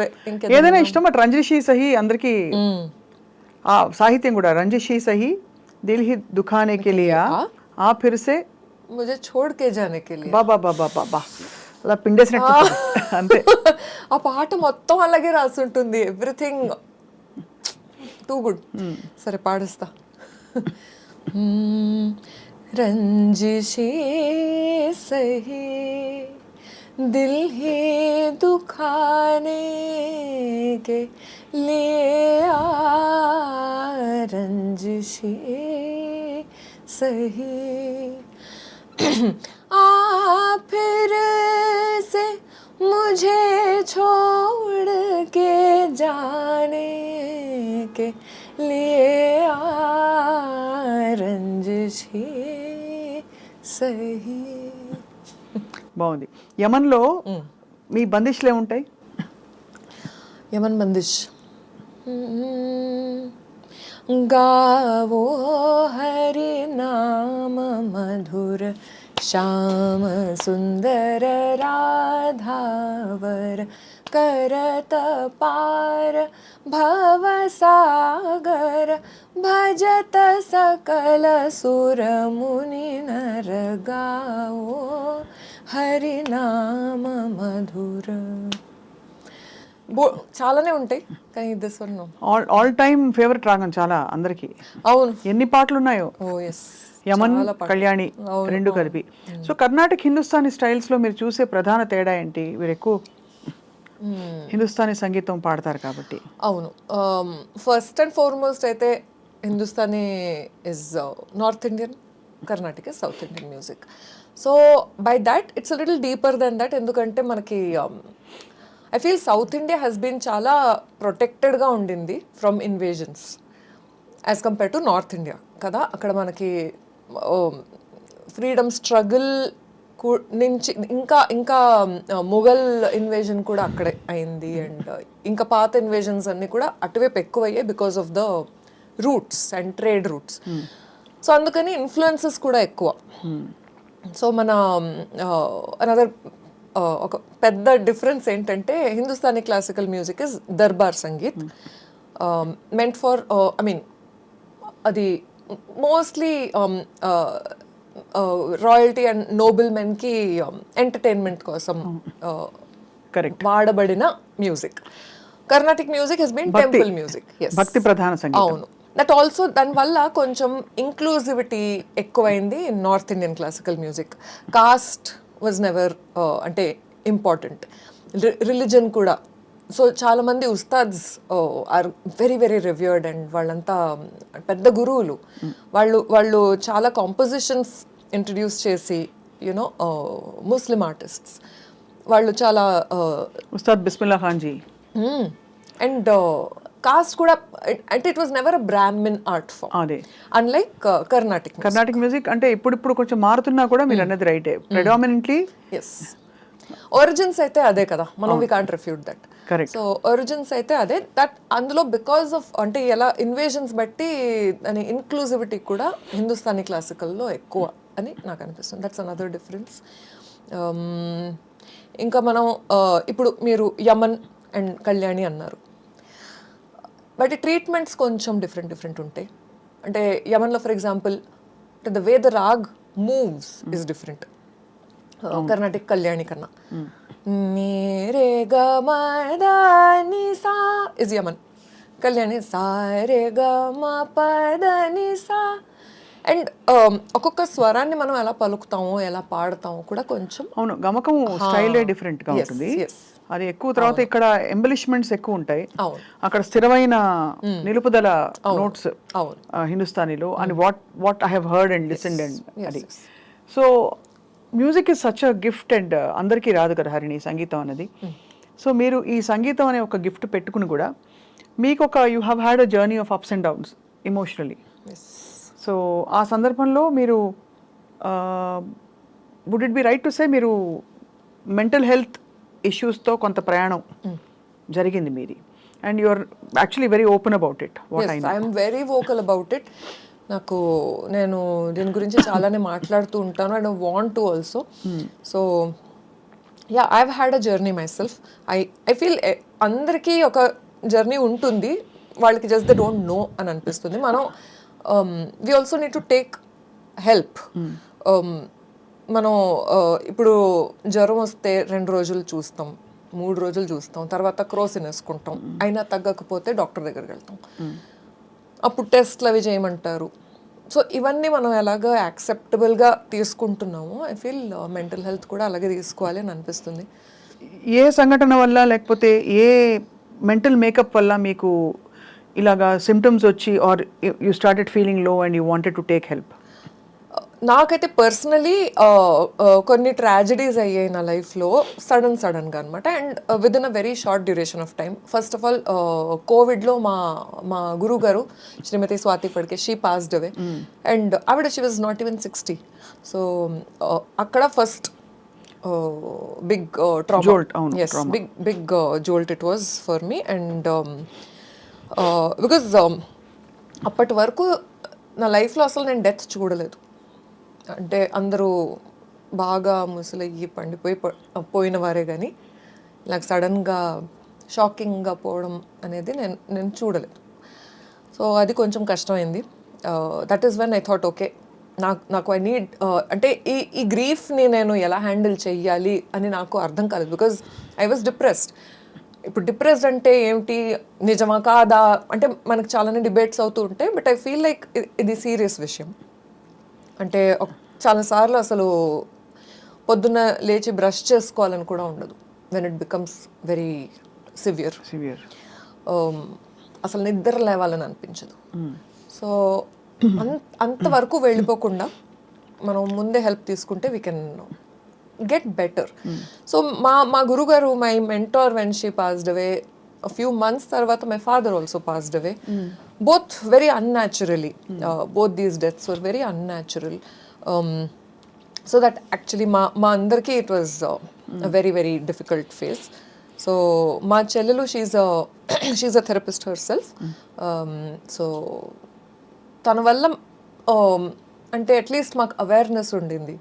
ఏదైనా ఇష్టం? బట్ రంజిషి సహి అందరికీ ఆ సాహిత్యం కూడా. రంజిషి సహి దిల్ హి దుఖానే కే లియా ఆ ఫిర్ సే ముझे छोड़ के जाने के लिए. బాబా బాబా బాబా అలా పిండేసినట్టు అంతే. ఆ పాట మొత్తం అలాగే రాసుంటుంది. Everything too good. సరే పాడిస్తా. రంజిషే సహీ దిల్ హీ దుఖానే కే లియా రంజిషే సహీ आ फिर से मुझे छोड़ के जाने के लिए रंजिशे सही. బాగుంది. యమన్లో మీ బందిష్లు ఏముంటాయి? యమన్ బందిష్ गावो हरि नाम मधुर श्याम सुंदर राधावर करत पार भव सागर भजत सकल सुर मुनि नर गावो हरि नाम मधुर. చాలానే ఉంటాయి కానీ this one all time favourite రాగం చాలా అందరికి. అవును. ఎన్ని పాటలు ఉన్నాయో. యమన్ కళ్యాణి రెండు కలిపి. సో కర్ణాటక హిందుస్థానీ స్టైల్స్ లో మీరు చూసే ప్రధాన తేడా ఏంటి? మీరు ఎక్కువ హిందుస్థానీ సంగీతం పాడతారు కాబట్టి. అవును. ఫస్ట్ అండ్ ఫార్మోస్ట్ అయితే Hindustani is north Indian, Karnataka is south Indian music. So by that it's a little deeper then that. ఎందుకంటే మనకి I feel South India has been చాలా ప్రొటెక్టెడ్గా ఉండింది from invasions as compare to North India కదా. అక్కడ మనకి ఫ్రీడమ్ స్ట్రగుల్ నుంచి ఇంకా మొఘల్ ఇన్వేజన్ కూడా అక్కడే అయింది. అండ్ ఇంకా పాత ఇన్వేజన్స్ అన్నీ కూడా అటువైపు ఎక్కువయ్యాయి because of the routes and trade routes. So అందుకని ఇన్ఫ్లుయెన్సెస్ కూడా ఎక్కువ. సో మన అనదర్ ఒక పెద్ద డిఫరెన్స్ ఏంటంటే Hindustani classical music is darbar sangeet, meant for I mean అది మోస్ట్లీ రాయల్టీ అండ్ నోబుల్ మెన్కి ఎంటర్టైన్మెంట్ కోసం వాడబడిన music. Carnatic music has been temple music, భక్తి ప్రధాన సంగీతం. అవును. దట్ ఆల్సో దానివల్ల కొంచెం ఇంక్లూజివిటీ ఎక్కువైంది in north Indian classical music. Caste was never అంటే ఇంపార్టెంట్. రిలీజన్ కూడా సో చాలామంది ఉస్తాద్స్ are very very revered and వాళ్ళంతా పెద్ద గురువులు. వాళ్ళు చాలా కాంపోజిషన్స్ ఇంట్రడ్యూస్ చేసి యునో ముస్లిం ఆర్టిస్ట్స్ వాళ్ళు చాలా ఉస్తాద్ బిస్మిల్లా ఖాన్ జీ. అండ్ కాస్ట్ కూడా అంటే it was never a Brahmin art form, అదే అన్లైక్ కర్ణాటిక్ మ్యూజిక్. అంటే ఇప్పుడు కొంచెం మారుతున్నా కూడా మీరు అన్నది రైటే. ప్రెడామినెంట్లీ ఎస్ ఒరిజిన్స్ అయితే అదే కదా, మనం we can't refute that. Correct. So origins అయితే అదే. దట్ అందులో బికాస్ ఆఫ్ అంటే ఎలా ఇన్వేషన్స్ బట్టి అని ఇన్క్లూజివిటీ కూడా హిందుస్థానీ క్లాసికల్లో ఎక్కువ అని నాకు అనిపిస్తుంది. That's another difference. ఇంకా మనం ఇప్పుడు మీరు యమన్ అండ్ కళ్యాణి అన్నారు, బట్ ట్రీట్మెంట్స్ కొంచెం డిఫరెంట్ ఉంటాయి. అంటే యమన్లో ఫర్ ఎగ్జాంపుల్ అంటే the way the raag moves is different Carnatic Kalyani కన్నా. నీరే గ మ ద ని సా ఇస్ యమన్, కళ్యాణి సా రే గ మ ప ద ని సా. అండ్ ఒక్కొక్క స్వరాన్ని మనం ఎలా పలుకుతామో ఎలా పాడతామో కూడా కొంచెం అవును, గమకం స్టైలే డిఫరెంట్ గా ఉంటుంది. అది ఎక్కువ తర్వాత ఇక్కడ ఎంబలిష్మెంట్స్ ఎక్కువ ఉంటాయి, అక్కడ స్థిరమైన నిలుపుదల నోట్స్ హిందుస్థానీలో అని what I have heard and listened and అది. So music is such a gift and అందరికీ రాదు కదా హరిణి సంగీతం అనేది. సో మీరు ఈ సంగీతం అనే ఒక గిఫ్ట్ పెట్టుకుని కూడా మీకు ఒక you have had a journey of ups and downs emotionally. So ఆ సందర్భంలో మీరు would it be right to say మీరు మెంటల్ హెల్త్ ఇష్యూస్తో కొంత ప్రయాణం జరిగింది మీది, and you are actually very open about it. I'm very vocal about it. నేను దీని గురించి చాలానే మాట్లాడుతూ ఉంటాను. I don't want to also. So yeah, I have had a journey myself. I feel అందరికీ ఒక జర్నీ ఉంటుంది, వాళ్ళకి జస్ట్ దే డోంట్ నో అని అనిపిస్తుంది. మనం we also need to take help. మనం ఇప్పుడు జ్వరం వస్తే 2 రోజులు చూస్తాం, 3 రోజులు చూస్తాం, తర్వాత క్రోసిన్ వేసుకుంటాం, అయినా తగ్గకపోతే డాక్టర్ దగ్గరికి వెళ్తాం, అప్పుడు టెస్ట్లు అవి చేయమంటారు. సో ఇవన్నీ మనం ఎలాగ యాక్సెప్టబుల్గా తీసుకుంటున్నామో ఐ ఫీల్ మెంటల్ హెల్త్ కూడా అలాగే తీసుకోవాలి అని అనిపిస్తుంది. ఏ సంఘటన వల్ల లేకపోతే ఏ మెంటల్ మేకప్ వల్ల మీకు ఇలాగా సిమ్టమ్స్ వచ్చి are you started feeling low and you wanted to take help? నాకైతే పర్సనలీ కొన్ని ట్రాజడీస్ అయ్యాయి నా లైఫ్లో సడన్గా అనమాట. And with in a very short duration of time. First of all కోవిడ్లో మా గురువు గారు Shrimati Swati Phadke, she passed away. And ఆవిడ she was not even 60. So అక్కడ first big trauma, big jolt it was for me. And because అప్పటి వరకు నా లైఫ్లో అసలు నేను డెత్ చూడలేదు. అంటే అందరూ బాగా ముసలయ్యి పోయిన వారే కానీ ఇలా సడన్గా షాకింగ్గా పోవడం అనేది నేను చూడలేదు. సో అది కొంచెం కష్టమైంది. That is when I thought okay, నాకు ఐ నీడ్ అంటే ఈ గ్రీఫ్ని నేను ఎలా హ్యాండిల్ చెయ్యాలి అని నాకు అర్థం కాలేదు. Because I was depressed. ఇప్పుడు డిప్రెస్డ్ అంటే ఏమిటి, నిజమా కాదా అంటే మనకు చాలానే డిబేట్స్ అవుతూ ఉంటాయి. బట్ ఐ ఫీల్ లైక్ ఇది సీరియస్ విషయం. అంటే చాలాసార్లు అసలు పొద్దున్న లేచి బ్రష్ చేసుకోవాలని కూడా ఉండదు when it becomes very severe. అసలు నిద్ర లేవాలని అనిపించదు. సో అంతవరకు వెళ్ళిపోకుండా మనం ముందే హెల్ప్ తీసుకుంటే we can get better. So మా గురుగారు, my mentor, when she passed away a few months తర్వాత my father also passed away. Both very unnaturally. Both these deaths were very unnatural. So that actually మా అందరికీ it was a very very difficult phase. So మా చెల్లెలు she's a therapist herself. So తన వల్ల అంటే అట్లీస్ట్ మాకు అవేర్నెస్ ఉండింది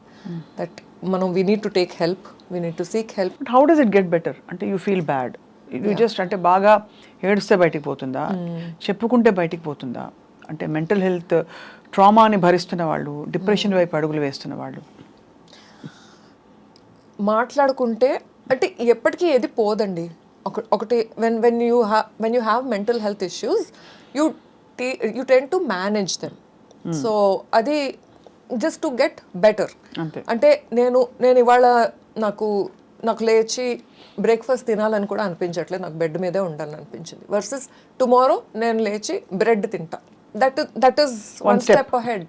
దట్ మనం we need to take help, we need to seek help. But how does it get better? అంటే you feel bad, you just అంటే బాగా ఏడిస్తే బయటికి పోతుందా, చెప్పుకుంటే బయటికి పోతుందా? అంటే మెంటల్ హెల్త్ ట్రామాని భరిస్తున్న వాళ్ళు, డిప్రెషన్ వైపు అడుగులు వేస్తున్న వాళ్ళు మాట్లాడుకుంటే అంటే ఎప్పటికీ ఏది పోదండి. ఒకటి when you have mental health issues you tend to manage them. So అది జస్ట్ టు గెట్ బెటర్. అంటే నేను ఇవాళ నాకు నాకు లేచి బ్రేక్ఫాస్ట్ తినాలని కూడా అనిపించట్లేదు, నాకు బెడ్ మీదే ఉండాలని అనిపించింది. వర్సెస్ టుమారో నేను లేచి బ్రెడ్ తింటా. That is one step ahead.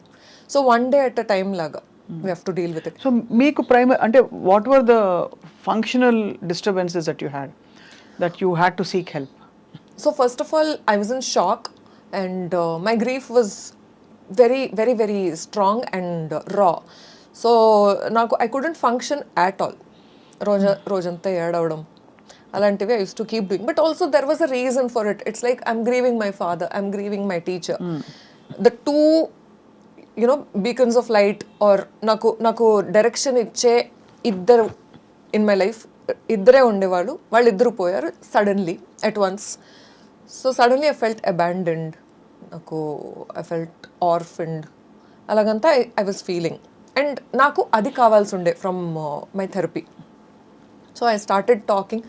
So one day at a time లాగా we have to deal with it. So మీకు అంటే what were the functional disturbances that you had to seek help? So first of all, I was in shock, and my grief was very, very, very strong and raw. So I couldn't function at all. రోజంతా ఏడవడం అలాంటివి I used to keep doing. But also there was a reason for it. It's like I'm grieving my father, I'm grieving my teacher. The two, beacons of light, or నాకు డైరెక్షన్ ఇచ్చే ఇద్దరు in my life, ఇద్దరే ఉండేవాళ్ళు, వాళ్ళిద్దరు పోయారు suddenly at once. So suddenly I felt abandoned, I felt orphaned, అలాగంతా I was feeling. And నాకు అది కావాల్సి ఉండే from my therapy. So I started talking,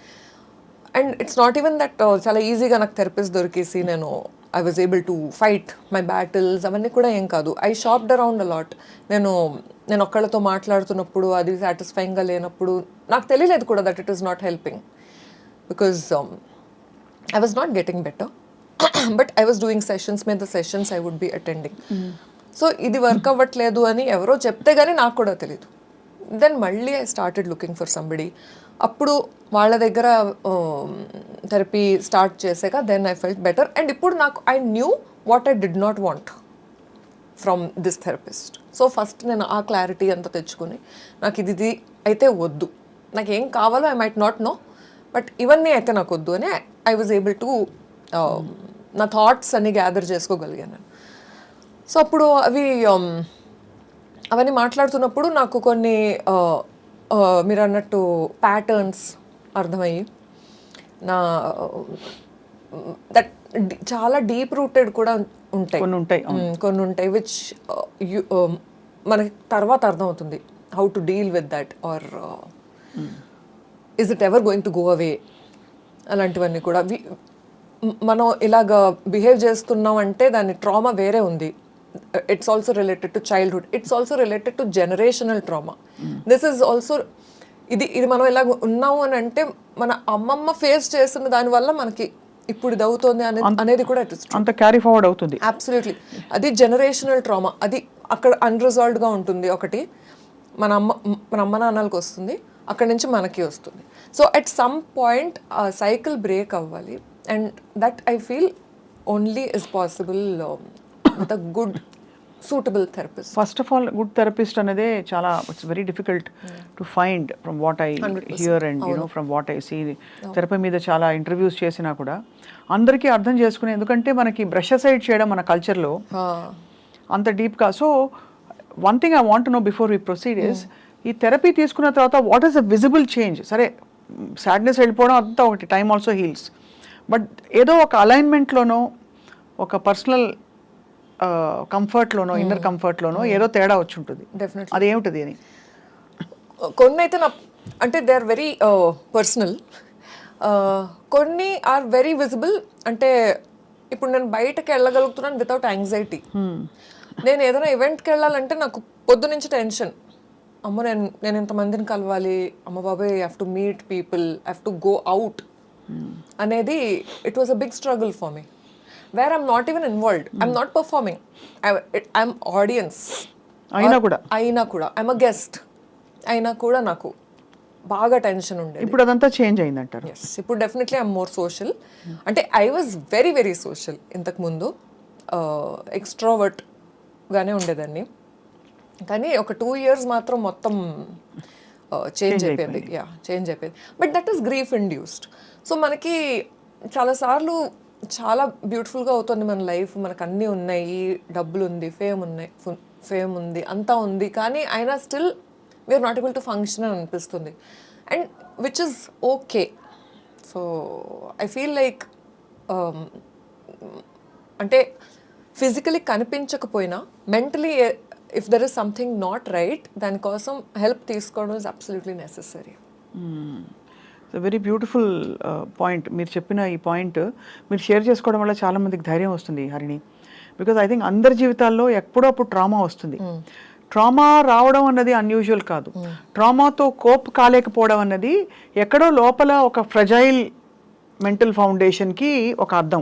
and it's not even that చాలా ఈజీగా నాకు థెరపిస్ట్ దొరికేసి నేను I was able to fight my battles, అవన్నీ కూడా ఏం కాదు. I shopped around a lot. నేను ఒక్కళ్ళతో మాట్లాడుతున్నప్పుడు అది సాటిస్ఫైయింగ్గా లేనప్పుడు నాకు తెలియలేదు కూడా that it is not helping, because I was not getting better, but I was doing sessions. Made the sessions I would be attending. So ఇది వర్క్ అవ్వట్లేదు అని ఎవరో చెప్తే కానీ నాకు కూడా తెలియదు. దెన్ మళ్ళీ I started looking for somebody. అప్పుడు వాళ్ళ దగ్గర థెరపీ స్టార్ట్ చేసాక then I felt better. And ఇప్పుడు నాకు I knew what I did not want from this therapist. So first నేను ఆ క్లారిటీ అంతా తెచ్చుకుని నాకు ఇది అయితే వద్దు, నాకు ఏం కావాలో I might not know, but ఇవన్నీ అయితే నాకు వద్దు అని ఐ వాజ్ ఏబుల్ టు నా థాట్స్ అన్ని గ్యాదర్ చేసుకోగలిగాను. సో అప్పుడు అవన్నీ మాట్లాడుతున్నప్పుడు నాకు కొన్ని మీరు అన్నట్టు ప్యాటర్న్స్ అర్థమయ్యి దట్ చాలా డీప్ రూటెడ్ కూడా కొన్ని ఉంటాయి విచ్ మనకి తర్వాత అర్థమవుతుంది how to deal with that, or is it ever going to go away. అలాంటివన్నీ కూడా మనం ఇలాగ బిహేవ్ చేస్తున్నాం అంటే దాని ట్రామా వేరే ఉంది. It's also related to childhood, it's also related to generational trauma. This is also ఇది మనం ఇలాగ ఉన్నాము అని అంటే మన అమ్మమ్మ ఫేస్ చేస్తున్న దానివల్ల మనకి ఇప్పుడు ఇది అవుతుంది అనేది కూడా అంత క్యారీ ఫార్వర్డ్ అవుతుంది. అబ్సల్యూట్లీ. అది జనరేషనల్ ట్రామా, అది అక్కడ అన్రిజాల్వ్డ్గా ఉంటుంది. ఒకటి మన అమ్మ నాన్నలకు వస్తుంది, అక్కడి నుంచి మనకి వస్తుంది. సో అట్ సమ్ పాయింట్ ఆ సైకిల్ బ్రేక్ అవ్వాలి, and that I feel only is possible with a good suitable therapist. First of all good therapist అనేది చాలా it's very difficult to find from what I hear and from what I see. Therapy మీద చాలా ఇంటర్వ్యూస్ చేసినా కూడా అందరికీ అర్థం చేసుకునే, ఎందుకంటే మనకి బ్రష్ అసైడ్ చేయడం మన కల్చర్లో అంత డీప్గా. So one thing I want to know before we proceed is, ఈ థెరపీ తీసుకున్న తర్వాత what is a visible change? సరే సాడ్నెస్ వెళ్ళిపోవడం అంతా ఒకటి, టైమ్ ఆల్సో హీల్స్, బట్ ఏదో ఒక అలైన్మెంట్లోనో ఒక పర్సనల్ కంఫర్ట్లోనో ఇన్నర్ కంఫర్ట్లోనో ఏదో తేడా వచ్చి ఉంటుంది. అదేమిటది అని కొన్ని అయితే అంటే దే ఆర్ వెరీ పర్సనల్, కొన్ని ఆర్ వెరీ విజిబుల్. అంటే ఇప్పుడు నేను బయటకు వెళ్ళగలుగుతున్నాను వితౌట్ యాంగ్జైటీ. నేను ఏదైనా ఈవెంట్కి వెళ్ళాలంటే నాకు పొద్దు నుంచి టెన్షన్, అమ్మో నేను ఇంతమందిని కలవాలి, అమ్మ బాబాయ్, I have to meet people, I have to go out అనేది it was a big struggle for me, where I'm not even involved, I'm not performing, I'm audience అయినా కూడా ఐఎమ్ అ గెస్ట్ అయినా కూడా నాకు బాగా టెన్షన్ ఉండేది. ఇప్పుడు అదంతా చేంజ్ అయిందంటారు? ఎస్, ఇప్పుడు డెఫినెట్లీ ఐఎమ్ మోర్ సోషల్. అంటే I was very very social ఇంతకుముందు, ఎక్స్ట్రావర్ట్గానే ఉండేదాన్ని, కానీ ఒక 2 years మాత్రం మొత్తం చేంజ్ అయిపోయింది. చేంజ్ అయిపోయింది. But that is grief induced. So మనకి చాలాసార్లు చాలా బ్యూటిఫుల్గా అవుతుంది మన లైఫ్, మనకు అన్నీ ఉన్నాయి, డబ్బులు ఉంది, ఫేమ్ ఉంది, అంతా ఉంది, కానీ అయినా still we are not able to function అని అనిపిస్తుంది, and which is okay. So I feel like అంటే ఫిజికలీ కనిపించకపోయినా mentally if there is something not right, దానికోసం హెల్ప్ తీసుకోవడం is absolutely necessary. Very beautiful point. మీరు చెప్పిన ఈ పాయింట్ మీరు షేర్ చేసుకోవడం వల్ల చాలా మందికి ధైర్యం వస్తుంది హరిణి. బికాజ్ ఐ థింక్ అందరి జీవితాల్లో ఎప్పుడో అప్పుడు ట్రామా వస్తుంది. ట్రామా రావడం అన్నది అన్యూజువల్ కాదు. ట్రామాతో కోప్ కాలేకపోవడం అన్నది ఎక్కడో లోపల ఒక ఫ్రెజైల్ మెంటల్ ఫౌండేషన్కి ఒక అర్థం.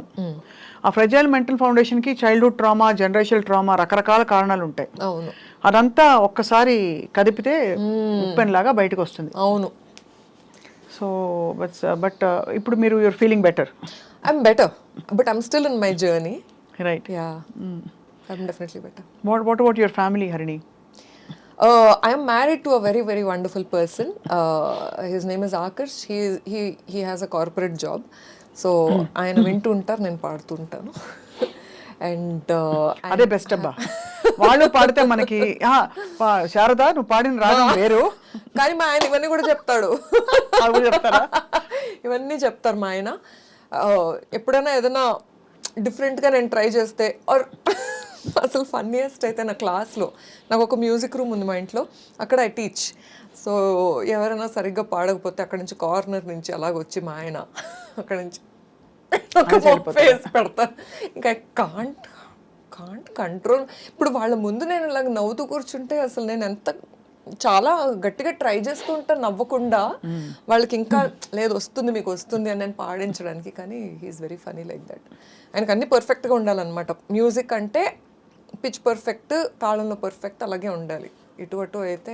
ఆ ఫ్రెజైల్ మెంటల్ ఫౌండేషన్కి చైల్డ్హుడ్ ట్రామా, జనరేషనల్ ట్రామా, రకరకాల కారణాలు ఉంటాయి. అవును, అదంతా ఒక్కసారి కదిపితే ఉప్పెన్లాగా బయటకు వస్తుంది. అవును. సో బట్ ఇప్పుడు మీరు you're feeling better. I'm better, but I'm still in my journey. Right. Yeah, I'm definitely better. What about your family, Harini? I am married to a very, very wonderful person. His name is Akash. He has a corporate job. So ఆయన వింటూ ఉంటారు, నేను పాడుతూ ఉంటాను. అండ్ అదే బెస్ట్ అబ్బా. వాళ్ళు పాడితే మనకి శారద నువ్వు పాడిన రాగం వేరు, కానీ మా ఆయన ఇవన్నీ కూడా చెప్తాడు. అవి చెప్తారా? ఇవన్నీ చెప్తారు మా ఆయన. ఎప్పుడైనా ఏదైనా డిఫరెంట్గా నేను ట్రై చేస్తే, ఆర్ అసలు ఫన్నీయెస్ట్ అయితే నా క్లాస్లో నాకు ఒక మ్యూజిక్ రూమ్ ఉంది మా ఇంట్లో, అక్కడ ఐ టీచ్. సో ఎవరైనా సరిగ్గా పాడకపోతే అక్కడ నుంచి కార్నర్ నుంచి అలాగొచ్చి మా ఆయన అక్కడ నుంచి ఫేస్ పెడతారు. ఇంకా కాంట్ కంట్రోల్. ఇప్పుడు వాళ్ళ ముందు నేను ఇలాగ నవ్వుతూ కూర్చుంటే అసలు నేను ఎంత చాలా గట్టిగా ట్రై చేస్తూ ఉంటాను నవ్వకుండా. వాళ్ళకి ఇంకా లేదు వస్తుంది, మీకు వస్తుంది అని నేను పాడించడానికి. కానీ he's very funny like that. ఆయనకు అన్ని పర్ఫెక్ట్గా ఉండాలన్నమాట. మ్యూజిక్ అంటే పిచ్ పర్ఫెక్ట్, తాళంలో పర్ఫెక్ట్, అలాగే ఉండాలి. ఇటు అటు అయితే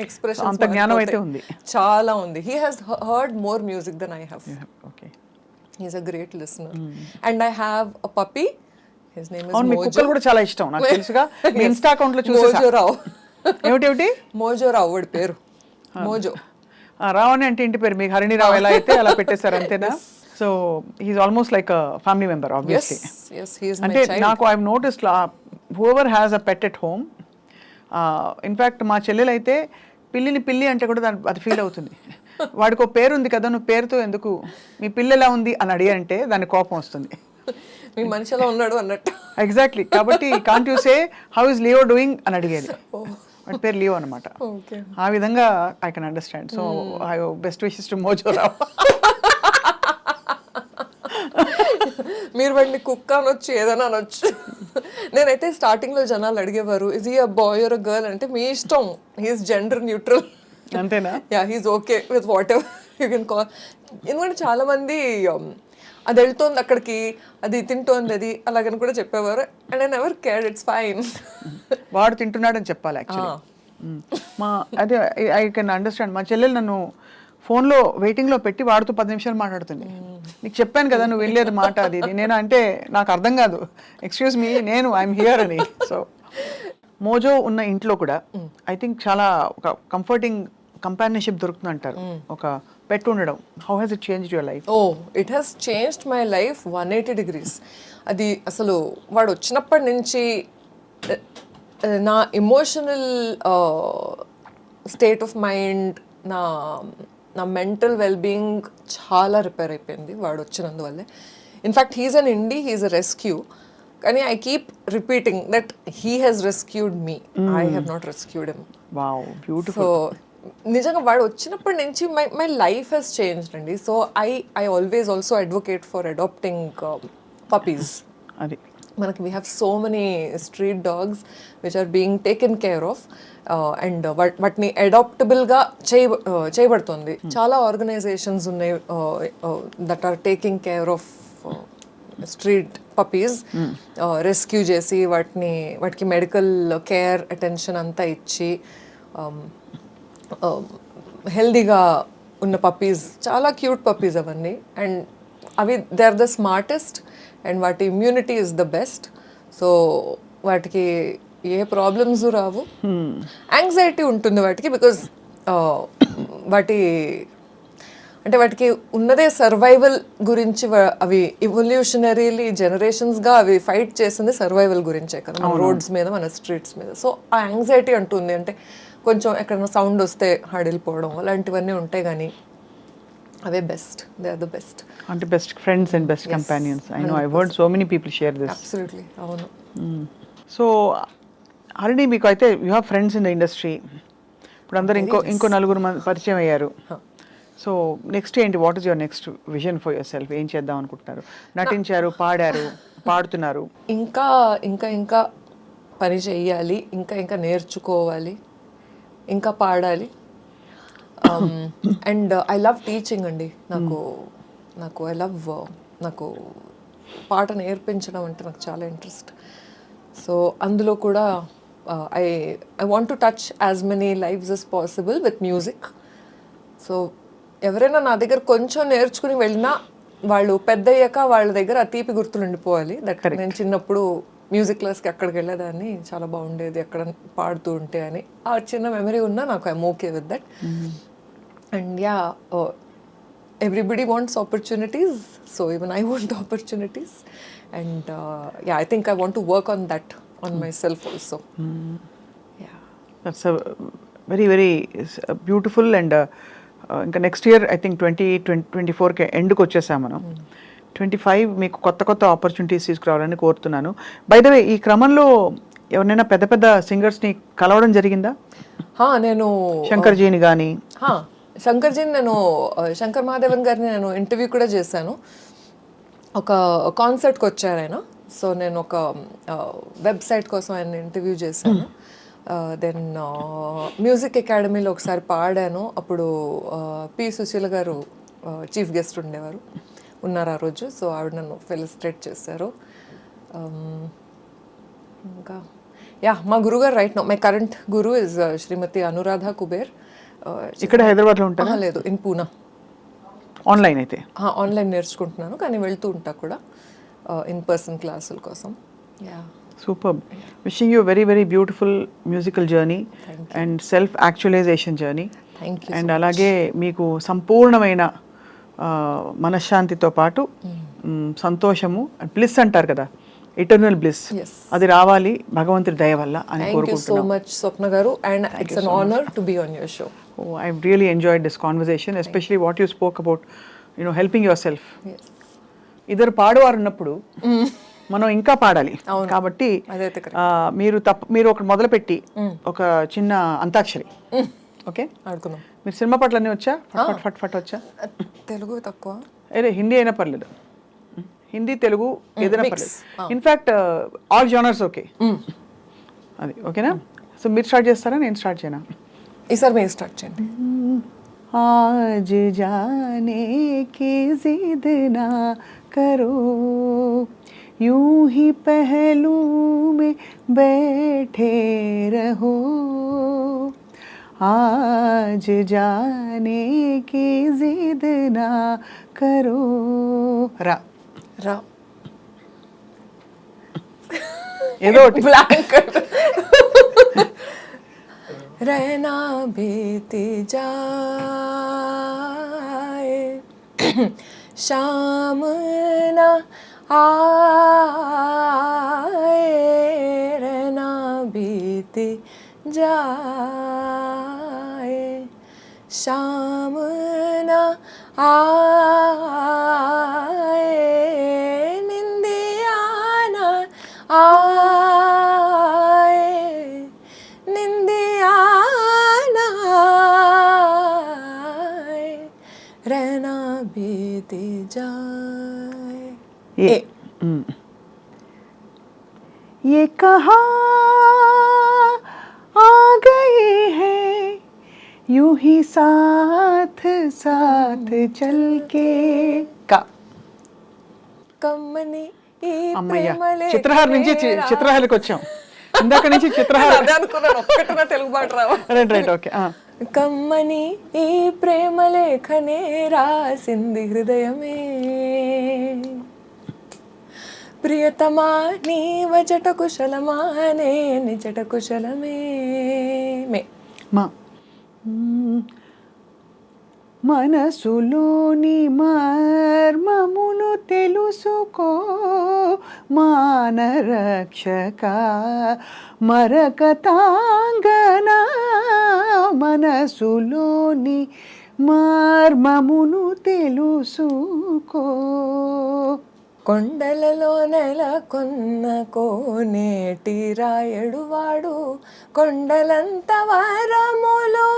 ఎక్స్ప్రెషన్ అంత జ్ఞానం అయితే ఉంది, చాలా ఉంది. He has heard more music than I have. Okay. He's a great listener. And I have a puppy. His name is మీ కుక్కలు కూడా చాలా ఇష్టం నాకు తెలుసుగా. మీ ఇన్స్టా అకౌంట్ లో చూసేసా. మోజోరావు. ఏమిటి మోజోరావు వాడి పేరు. మోజో రావు అని అంటే ఇంటి పేరు. మీకు హరిణి రావు ఎలా అయితే అలా పెట్టేశారు అంతేనా? So he's almost like a family member obviously. అంటే నాకు I have noticed whoever has a pet at home. In fact మా చెల్లెలు అయితే పిల్లిని పిల్లి అంటే కూడా దాని అది ఫీల్ అవుతుంది. వాడికి ఒక పేరు ఉంది కదా, నువ్వు పేరుతో ఎందుకు, మీ పిల్లి ఎలా ఉంది అని అడిగారంటే దాని కోపం వస్తుంది. మీ మనిషిలో ఉన్నాడు అన్నట్టు. ఎగ్జాక్ట్లీ. కాబట్టి can't you say how is Leo doing అని అడిగేది. వాడి పేరు లియో అనమాట. ఆ విధంగా I can understand. So I best wishes to Mojorao. మీరు వాడిని కుక్క అనొచ్చు, ఏదైనా అనొచ్చు. నేనైతే స్టార్టింగ్లో జనాలు అడిగేవారు, is he a boy or a girl అంటే, మీ ఇష్టం, హీఈస్ జెండర్ న్యూట్రల్. అంతేనా? Yeah, he's okay with whatever you can call. ఎందుకంటే చాలామంది అది వెళ్తోంది అక్కడికి, అది తింటోంది, అది అలాగని కూడా చెప్పేవారు. And I never cared, it's fine. వాడు తింటున్నాడని చెప్పాలి యాక్చువల్లీ. మా అదే ఐ కెన్ అండర్స్టాండ్. మా చెల్లెలు నన్ను ఫోన్లో వెయిటింగ్లో పెట్టి వాడితో 10 నిమిషాలు మాట్లాడుతుంది. నీకు చెప్పాను కదా నువ్వు వెళ్ళేది మాట అది నేను అంటే నాకు అర్థం కాదు, ఎక్స్క్యూజ్ మీ నేను ఐఎమ్ హియర్ అని. సో మోజో ఉన్న ఇంట్లో కూడా ఐ థింక్ చాలా ఒక కంఫర్టింగ్ కంపానియన్షిప్ దొరుకుతుంది అంటారు ఒక పెట్ ఉండడం. How has it changed your life? Oh, it has changed my life 180 degrees. అది అసలు వాడు వచ్చినప్పటి నుంచి నా ఎమోషనల్ స్టేట్ ఆఫ్ మైండ్, నా మెంటల్ వెల్బీయింగ్ చాలా రిపేర్ అయిపోయింది వాడు వచ్చినందువల్లే. In fact he's an indie, he's a rescue. కానీ I keep repeating that he has rescued me, I have not rescued him. Wow, beautiful. So నిజంగా వాడు వచ్చినప్పటి నుంచి మై లైఫ్ హెస్ చేంజ్డ్ అండి. So I always also advocate for adopting puppies. అది మనకి we have so many street dogs which are being taken care of. And వాటిని అడాప్టబుల్గా చేయబడుతుంది. చాలా ఆర్గనైజేషన్స్ ఉన్నాయి that are taking care of street puppies. Rescue చేసి వాటికి మెడికల్ కేర్ అటెన్షన్ అంతా ఇచ్చి హెల్దీగా ఉన్న పప్పీస్, చాలా క్యూట్ పప్పీస్ అవన్నీ. అండ్ అవి they are the smartest and వాటి immunity is the best. So వాటికి ఏ ప్రాబ్లమ్స్ రావు. యాంగ్జైటీ ఉంటుంది వాటికి బికాజ్ వాటికి ఉన్నదే సర్వైవల్ గురించి. అవి ఇవల్యూషనరీలీ జనరేషన్స్గా అవి ఫైట్ చేసింది సర్వైవల్ గురించే కదా, మన రోడ్స్ మీద, మన స్ట్రీట్స్ మీద. సో ఆ యాంగ్జైటీ అంటుంది అంటే కొంచెం ఎక్కడైనా సౌండ్ వస్తే హడిలిపోవడం అలాంటివన్నీ ఉంటాయి. కానీ అవే best, they are the best. అంటే best friends and best companions. I know, I heard so many people share this. Absolutely, అవును. సో ఆల్రెడీ మీకు అయితే you have friends in the industry. ఇప్పుడు అందరు ఇంకో నలుగురు పరిచయం అయ్యారు. సో నెక్స్ట్ ఏంటి, what is your next vision for yourself? ఏం చేద్దాం అనుకుంటున్నారు? నటించారు, పాడారు, పాడుతున్నారు. ఇంకా ఇంకా ఇంకా పని చేయాలి, ఇంకా ఇంకా నేర్చుకోవాలి, ఇంకా పాడాలి. అండ్ ఐ లవ్ టీచింగ్ అండి. నాకు నాకు పాట నేర్పించడం అంటే నాకు చాలా ఇంట్రెస్ట్. సో అందులో కూడా I want to touch as many lives as possible with music. So ఎవరైనా నా దగ్గర కొంచెం నేర్చుకుని వెళ్ళినా వాళ్ళు పెద్ద అయ్యాక వాళ్ళ దగ్గర ఆ తీపి గుర్తులు ఉండిపోవాలి. దట్ నేను చిన్నప్పుడు మ్యూజిక్ క్లాస్కి అక్కడికి వెళ్ళేదాన్ని, చాలా బాగుండేది అక్కడ పాడుతూ ఉంటే అని ఆ చిన్న మెమరీ ఉన్నా నాకు I'm okay with that. And yeah, everybody wants opportunities, so even I want opportunities. And yeah, I think I want to work on that on myself also. Yeah, that's a very very beautiful. And ఇంకా నెక్స్ట్ ఇయర్ ఐ థింక్ 2024కి ఎండ్కి వచ్చేసాం మనం. 25 మీకు కొత్త కొత్త ఆపర్చునిటీస్ తీసుకురావాలని కోరుతున్నాను. బై ద వే, ఈ క్రమంలో ఎవరైనా పెద్ద పెద్ద సింగర్స్ని కలవడం జరిగిందా? నేను శంకర్జీని కానీ. శంకర్జీని నేను శంకర్ మహాదేవన్ గారిని నేను ఇంటర్వ్యూ కూడా చేశాను. ఒక కాన్సర్ట్కి వచ్చారు ఆయన. సో నేను ఒక వెబ్సైట్ కోసం ఆయన ఇంటర్వ్యూ చేశాను. దెన్ మ్యూజిక్ అకాడమీలో ఒకసారి పాడాను. అప్పుడు పి సుశీల గారు చీఫ్ గెస్ట్ ఉన్నారు ఆ రోజు. సో ఆవిడ నన్ను ఫెలిసిటేట్ చేశారు. ఇంకా యా, మా గురుగారు right now, my current guru is Shrimati Anuradha Kuber. ఇక్కడ హైదరాబాద్లో ఉంటారా? లేదు, ఇన్ పూనా. ఆన్లైన్ అయితే? ఆన్లైన్ నేర్చుకుంటున్నాను, కానీ వెళ్తూ ఉంటా కూడా ఇన్ పర్సన్ క్లాసుల కోసం. Yeah, super. Wishing you very very beautiful musical journey and self actualization journey. Thank you. And అలాగే మీకు సంపూర్ణమైన మనశ్శాంతితో పాటు సంతోషము, బ్లిస్ అంటారు కదా, ఇటర్నల్ బ్లిస్, అది రావాలి భగవంతుడి దయ వల్ల అని కోరుకుంటున్నాను. థ్యాంక్ యూ సో మచ్ స్వప్న గారు, and it's an honor to be on your show. Oh, I've really enjoyed this conversation, especially what you spoke about, helping yourself. Yes. ఇద్దరు పాడువారు ఉన్నప్పుడు మనం ఇంకా పాడాలి కాబట్టి మీరు ఒకటి మొదలుపెట్టి ఒక చిన్న అంతాక్షరి. ఓకే, ఆడుకుందాం. మీరు సినిమా పాటలు అన్నీ వచ్చా? ఫట్ ఫట్ ఫట్ వచ్చా? తెలుగు తక్కువ. అదే హిందీ అయినా పర్లేదు, హిందీ తెలుగు ఏదైనా పర్లేదు. In fact all genres okay. అది ఓకేనా? సో మీరు స్టార్ట్ చేస్తారా, నేను స్టార్ట్ చేయనా? ఈసారి మీరు స్టార్ట్ చేయండి. आज जाने की जिद ना करो, यूं ही पहलू में बैठे रहो, आज जाने की जिद ना करो. రా రా ఏదో బ్లాంక్. रहना बीत जाए, शाम ना आए, रहना बीत जाए, शाम ना आए, निंदिया ना आए, निंदिया ना आए, रहना बीत जाए. ये कहाँ आ गए हैं यूं ही साथ साथ चल के. का కమ్మని ఈ అమ్మయ్య, ప్రేమలే చిత్రహార నుంచి చిత్రహారకి వచ్చాం. ఇందాక నుంచి చిత్రహార అనుకున్నాను, ఒక్కటన్నా తెలుగు పాట రావా? Right okay. కమ్మని ఈ ప్రేమలేఖనే రాసింది హృదయమే, ప్రియతమా నీ వజట కుశలమా నే నిజట కుశలమే. మా మనసులోని మర్మమును తెలుసుకో మానరక్షక మరకతాంగనా, మనసులోని మర్మమును తెలుసుకో. కొండలలో నెలకొన్న కోనేటి రాయడువాడు, కొండలంత వరములు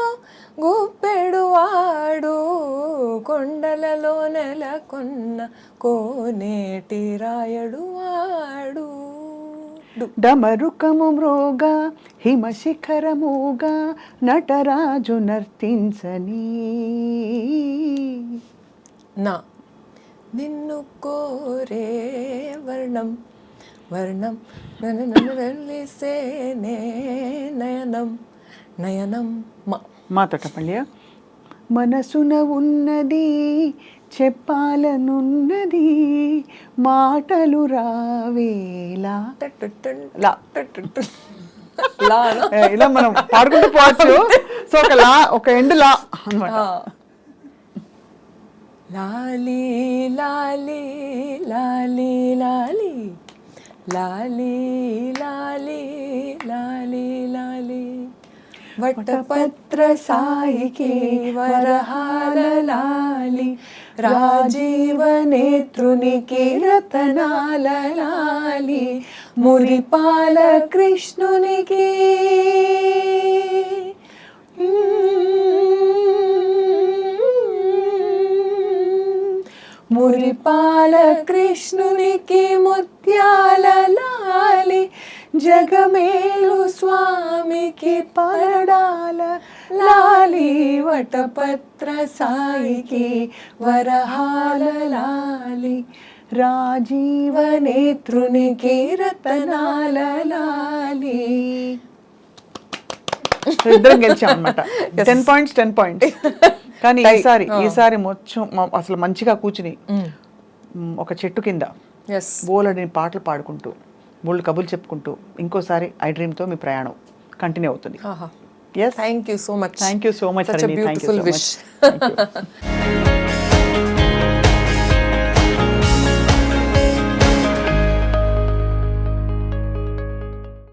గుప్పెడువాడు, కొండలలో నెలకొన్న కోనేటి రాయడువాడు. డమరుకము మ్రోగా హిమశిఖరముగా నటరాజు నర్తించని. నా నిన్ను కోరే వర్ణం వర్ణం నన్ను నన్ను వెళ్ళిసేనే నయనం నయనం మాతో చెప్పండి. మనసున ఉన్నది చెప్పాలనున్నది మాటలు రావేలా. లా. ఇలా మనం పాడుకుంటూ పోవచ్చు. సో ఒక లా, ఒక ఎండ్ లా అన్నమాట. లాలి లాలి లాలి లాలి లాలి లాలి లాలి లాలి వటపత్ర సాయికి వరహాల లాలి రాజీవ నేత్రునికి రతనాల లాలి మురిపాల కృష్ణునికి మురిపాల కృష్ణునికి ముత్యాల లాలి జగమేలు స్వామికి పరడాల లాలి వటపత్ర సాయికి వరహాల లాలి రాజీవ నేత్రునికి రతనాల లాలి. ఇద్దరం గెలిచాం అనమాట. 10 points 10 points. కానీ ఈసారి అసలు మంచిగా కూర్చుని ఒక చెట్టు కింద బోలెడని పాటలు పాడుకుంటూ బోల్డ్ కబుర్లు చెప్పుకుంటూ ఇంకోసారి ఐ డ్రీమ్తో మీ ప్రయాణం కంటిన్యూ అవుతుంది. Thank you so much. Thank you so much. Such a beautiful wish.